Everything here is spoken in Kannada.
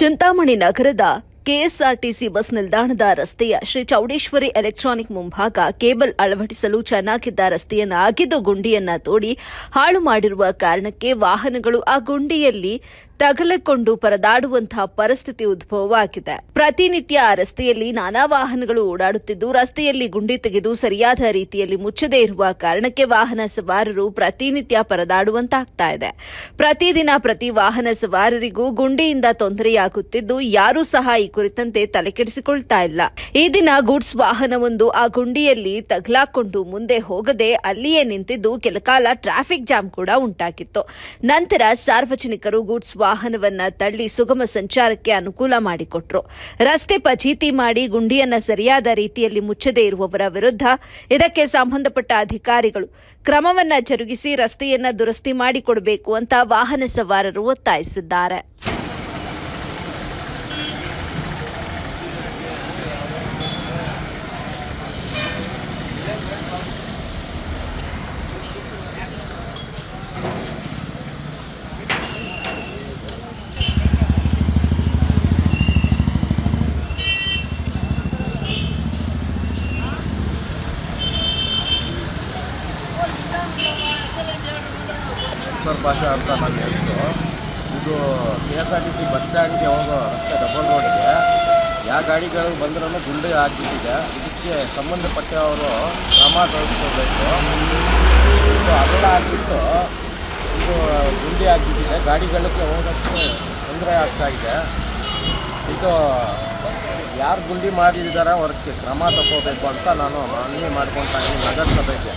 ಚಿಂತಾಮಣಿ ನಗರದ ಕೆಎಸ್ಆರ್ಟಿಸಿ ಬಸ್ ನಿಲ್ದಾಣದ ರಸ್ತೆಯ ಶ್ರೀ ಚೌಡೇಶ್ವರಿ ಎಲೆಕ್ಟ್ರಾನಿಕ್ ಮುಂಭಾಗ ಕೇಬಲ್ ಅಳವಡಿಸಲು ಚೆನ್ನಾಗಿದ್ದ ರಸ್ತೆಯನ್ನು ಅಗೆದು ಗುಂಡಿಯನ್ನ ತೋಡಿ ಹಾಳು ಮಾಡಿರುವ ಕಾರಣಕ್ಕೆ ವಾಹನಗಳು ಆ ಗುಂಡಿಯಲ್ಲಿ ತಗಲಿಕೊಂಡು ಪರದಾಡುವಂತಹ ಪರಿಸ್ಥಿತಿ ಉದ್ಭವವಾಗಿದೆ. ಪ್ರತಿನಿತ್ಯ ಆ ರಸ್ತೆಯಲ್ಲಿ ನಾನಾ ವಾಹನಗಳು ಓಡಾಡುತ್ತಿದ್ದು, ರಸ್ತೆಯಲ್ಲಿ ಗುಂಡಿ ತೆಗೆದು ಸರಿಯಾದ ರೀತಿಯಲ್ಲಿ ಮುಚ್ಚದೇ ಇರುವ ಕಾರಣಕ್ಕೆ ವಾಹನ ಸವಾರರು ಪ್ರತಿನಿತ್ಯ ಪರದಾಡುವಂತಾಗ್ತಾ ಇದೆ. ಪ್ರತಿದಿನ ಪ್ರತಿ ವಾಹನ ಸವಾರರಿಗೂ ಗುಂಡಿಯಿಂದ ತೊಂದರೆಯಾಗುತ್ತಿದ್ದು, ಯಾರೂ ಸಹ ಈ ಕುರಿತಂತೆ ತಲೆಕೆಡಿಸಿಕೊಳ್ತಾ ಇಲ್ಲ. ಈ ದಿನ ಗೂಡ್ಸ್ ವಾಹನವೊಂದು ಆ ಗುಂಡಿಯಲ್ಲಿ ತಗಲಾಕೊಂಡು ಮುಂದೆ ಹೋಗದೆ ಅಲ್ಲಿಯೇ ನಿಂತಿದ್ದು ಕೆಲಕಾಲ ಟ್ರಾಫಿಕ್ ಜಾಮ್ ಕೂಡ ಉಂಟಾಗಿತ್ತು. ನಂತರ ಸಾರ್ವಜನಿಕರು ಗೂಡ್ಸ್ ವಾಹನವನ್ನ ತಳ್ಳಿ ಸುಗಮ ಸಂಚಾರಕ್ಕೆ ಅನುಕೂಲ ಮಾಡಿಕೊಟ್ರು. ರಸ್ತೆ ಫಜೀತಿ ಮಾಡಿ ಗುಂಡಿಯನ್ನ ಸರಿಯಾದ ರೀತಿಯಲ್ಲಿ ಮುಚ್ಚದೇ ಇರುವವರ ವಿರುದ್ಧ ಇದಕ್ಕೆ ಸಂಬಂಧಪಟ್ಟ ಅಧಿಕಾರಿಗಳು ಕ್ರಮವನ್ನ ಜರುಗಿಸಿ ರಸ್ತೆಯನ್ನ ದುರಸ್ತಿ ಮಾಡಿಕೊಡಬೇಕು ಅಂತ ವಾಹನ ಸವಾರರು ಒತ್ತಾಯಿಸಿದ್ದಾರೆ. ಭಾಷೆ ಅಂತ ನನ್ನ ಹೆಸರು. ಇದು KSRTC ಬಸ್ ಸ್ಟ್ಯಾಂಡ್ಗೆ ಹೋಗೋ ರಸ್ತೆ ಡಬಲ್ ರೋಡ್ಗೆ ಯಾವ ಗಾಡಿಗಳು ಬಂದ್ರೂ ಗುಂಡಿ ಹಾಕಿಬಿಟ್ಟಿದೆ. ಇದಕ್ಕೆ ಸಂಬಂಧಪಟ್ಟವರು ಕ್ರಮ ತೆಗೆದುಕೊಳ್ಬೇಕು. ಇದು ಅಗಲ ಹಾಕಿಬಿಟ್ಟು ಇದು ಗುಂಡಿ ಹಾಕಿಬಿಟ್ಟಿದೆ. ಗಾಡಿಗಳಿಗೆ ಹೋಗೋಕ್ಕೆ ತೊಂದರೆ ಆಗ್ತಾಯಿದೆ. ಇದು ಯಾರು ಗುಂಡಿ ಮಾಡಿದ್ದಾರೆ ಅವ್ರಿಗೆ ಕ್ರಮ ತಗೋಬೇಕು ಅಂತ ನಾನು ಮನವಿ ಮಾಡ್ಕೊತಾ ಇದ್ದೀನಿ ನಗರಸಭೆಗೆ.